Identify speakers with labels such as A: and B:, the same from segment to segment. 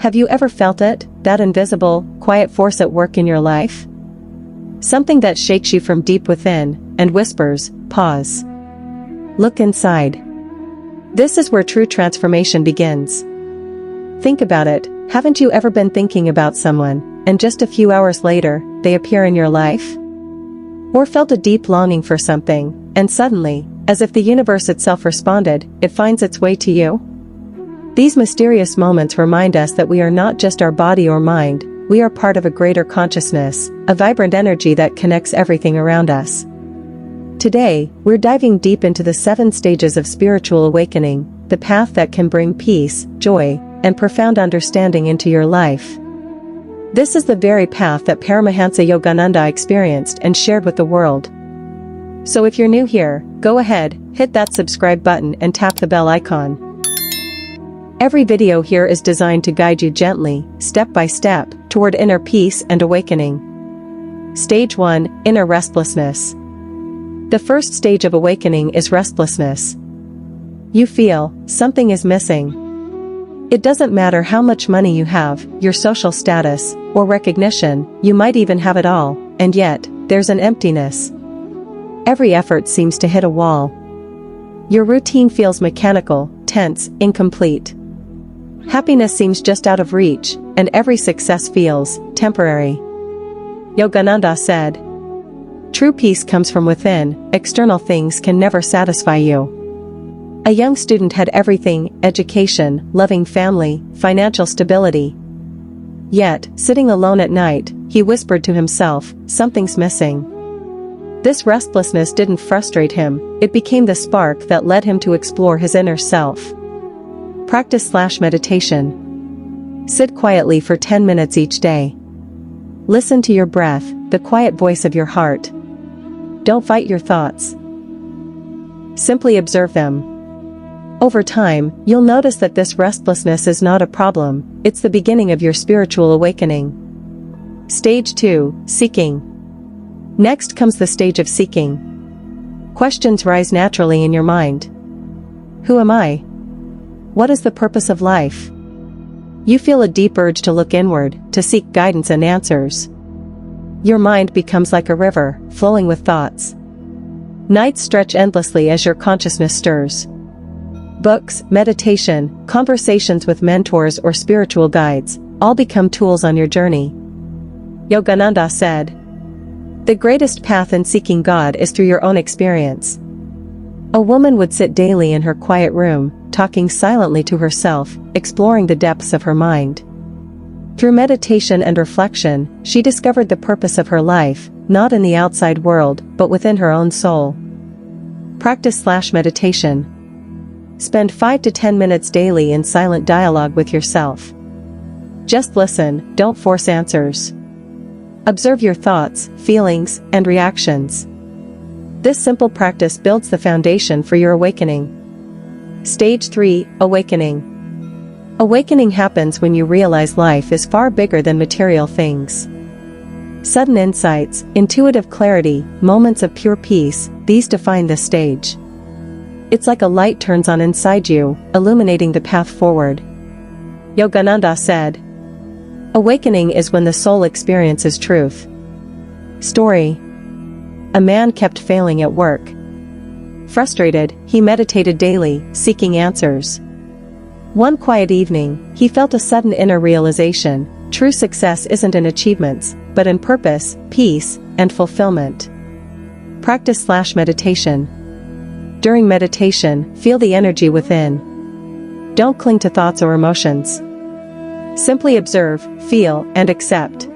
A: Have you ever felt it, that invisible, quiet force at work in your life? Something that shakes you from deep within, and whispers, pause. Look inside. This is where true transformation begins. Think about it, haven't you ever been thinking about someone, and just a few hours later, they appear in your life? Or felt a deep longing for something, and suddenly, as if the universe itself responded, it finds its way to you? These mysterious moments remind us that we are not just our body or mind, we are part of a greater consciousness, a vibrant energy that connects everything around us. Today, we're diving deep into the 7 stages of spiritual awakening, the path that can bring peace, joy, and profound understanding into your life. This is the very path that Paramahansa Yogananda experienced and shared with the world. So if you're new here, go ahead, hit that subscribe button and tap the bell icon. Every video here is designed to guide you gently, step by step, toward inner peace and awakening. Stage 1, Inner Restlessness. The first stage of awakening is restlessness. You feel, something is missing. It doesn't matter how much money you have, your social status, or recognition, you might even have it all, and yet, there's an emptiness. Every effort seems to hit a wall. Your routine feels mechanical, tense, incomplete. Happiness seems just out of reach, and every success feels temporary. Yogananda said, "True peace comes from within, external things can never satisfy you." A young student had everything, education, loving family, financial stability. Yet, sitting alone at night, he whispered to himself, something's missing. This restlessness didn't frustrate him, it became the spark that led him to explore his inner self. Practice/meditation. Sit quietly for 10 minutes each day. Listen to your breath, the quiet voice of your heart. Don't fight your thoughts. Simply observe them. Over time, you'll notice that this restlessness is not a problem, it's the beginning of your spiritual awakening. Stage 2, Seeking. Next comes the stage of seeking. Questions rise naturally in your mind. Who am I? What is the purpose of life? You feel a deep urge to look inward, to seek guidance and answers. Your mind becomes like a river, flowing with thoughts. Nights stretch endlessly as your consciousness stirs. Books, meditation, conversations with mentors or spiritual guides, all become tools on your journey. Yogananda said, "The greatest path in seeking God is through your own experience." A woman would sit daily in her quiet room, talking silently to herself, exploring the depths of her mind. Through meditation and reflection, she discovered the purpose of her life, not in the outside world, but within her own soul. Practice/meditation. Spend 5 to 10 minutes daily in silent dialogue with yourself. Just listen, don't force answers. Observe your thoughts, feelings, and reactions. This simple practice builds the foundation for your awakening. Stage 3, Awakening. Awakening happens when you realize life is far bigger than material things. Sudden insights, intuitive clarity, moments of pure peace, these define this stage. It's like a light turns on inside you, illuminating the path forward. Yogananda said, "Awakening is when the soul experiences truth." Story. A man kept failing at work. Frustrated, he meditated daily, seeking answers. One quiet evening, he felt a sudden inner realization: true success isn't in achievements, but in purpose, peace, and fulfillment. Practice/meditation. During meditation, feel the energy within. Don't cling to thoughts or emotions. Simply observe, feel, and accept.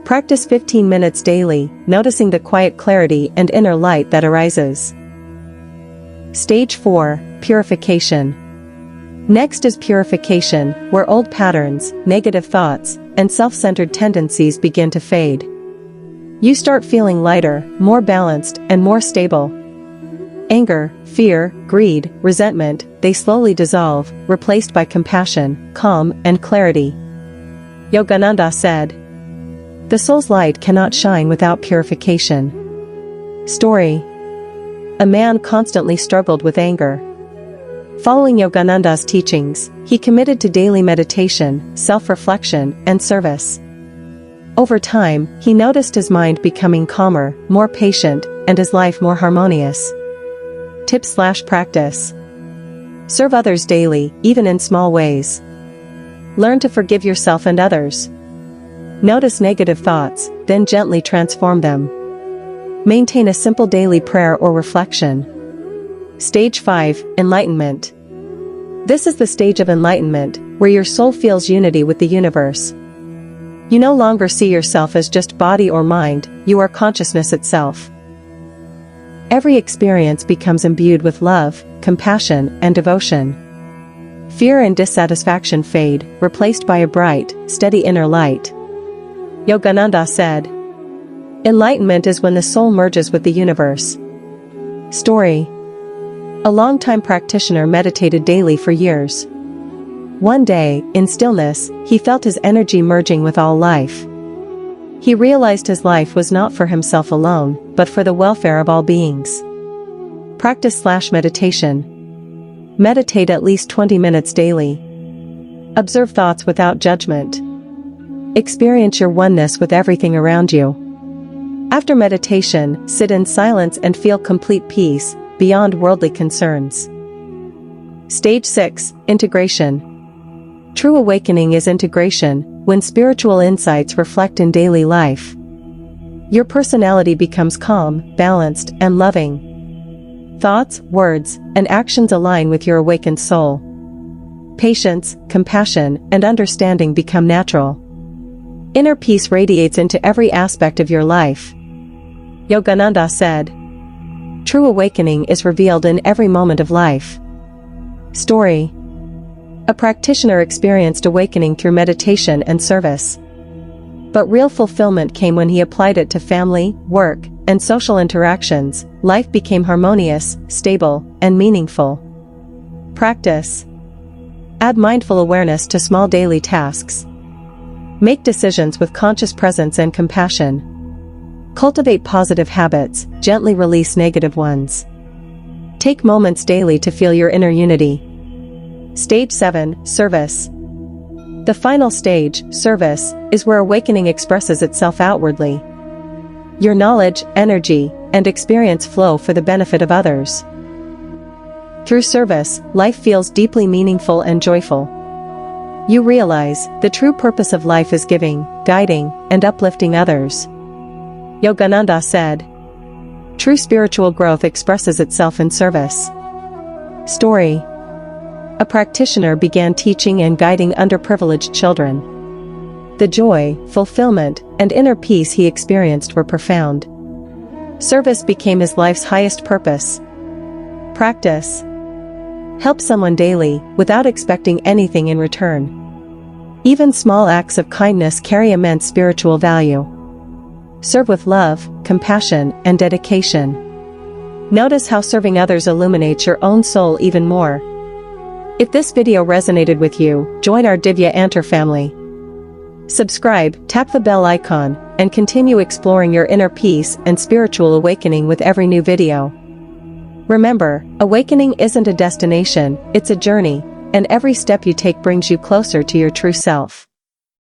A: Practice 15 minutes daily, noticing the quiet clarity and inner light that arises. Stage 4, Purification. Next is purification, where old patterns, negative thoughts, and self-centered tendencies begin to fade. You start feeling lighter, more balanced, and more stable. Anger, fear, greed, resentment, they slowly dissolve, replaced by compassion, calm, and clarity. Yogananda said, "The soul's light cannot shine without purification." Story. A man constantly struggled with anger. Following Yogananda's teachings, he committed to daily meditation, self-reflection, and service. Over time, he noticed his mind becoming calmer, more patient, and his life more harmonious. Tips/practice. Serve others daily, even in small ways. Learn to forgive yourself and others. Notice negative thoughts, then gently transform them. Maintain a simple daily prayer or reflection. Stage 5, Enlightenment. This is the stage of enlightenment, where your soul feels unity with the universe. You no longer see yourself as just body or mind, you are consciousness itself. Every experience becomes imbued with love, compassion, and devotion. Fear and dissatisfaction fade, replaced by a bright, steady inner light. Yogananda said, "Enlightenment is when the soul merges with the universe." Story. A longtime practitioner meditated daily for years. One day, in stillness, he felt his energy merging with all life. He realized his life was not for himself alone, but for the welfare of all beings. Practice/meditation. Meditate at least 20 minutes daily. Observe thoughts without judgment. Experience your oneness with everything around you. After meditation, sit in silence and feel complete peace, beyond worldly concerns. Stage 6, Integration. True awakening is integration, when spiritual insights reflect in daily life. Your personality becomes calm, balanced, and loving. Thoughts, words, and actions align with your awakened soul. Patience, compassion, and understanding become natural. Inner peace radiates into every aspect of your life. Yogananda said, "True awakening is revealed in every moment of life." Story. A practitioner experienced awakening through meditation and service. But real fulfillment came when he applied it to family, work, and social interactions. Life became harmonious, stable, and meaningful. Practice. Add mindful awareness to small daily tasks. Make decisions with conscious presence and compassion. Cultivate positive habits, gently release negative ones. Take moments daily to feel your inner unity. Stage 7, Service. The final stage, service, is where awakening expresses itself outwardly. Your knowledge, energy, and experience flow for the benefit of others. Through service, life feels deeply meaningful and joyful. You realize the true purpose of life is giving, guiding, and uplifting others. Yogananda said, "True spiritual growth expresses itself in service." Story. A practitioner began teaching and guiding underprivileged children. The joy, fulfillment, and inner peace he experienced were profound. Service became his life's highest purpose. Practice. Help someone daily, without expecting anything in return. Even small acts of kindness carry immense spiritual value. Serve with love, compassion, and dedication. Notice how serving others illuminates your own soul even more. If this video resonated with you, join our Divya Antar family. Subscribe, tap the bell icon, and continue exploring your inner peace and spiritual awakening with every new video. Remember, awakening isn't a destination, it's a journey, and every step you take brings you closer to your true self.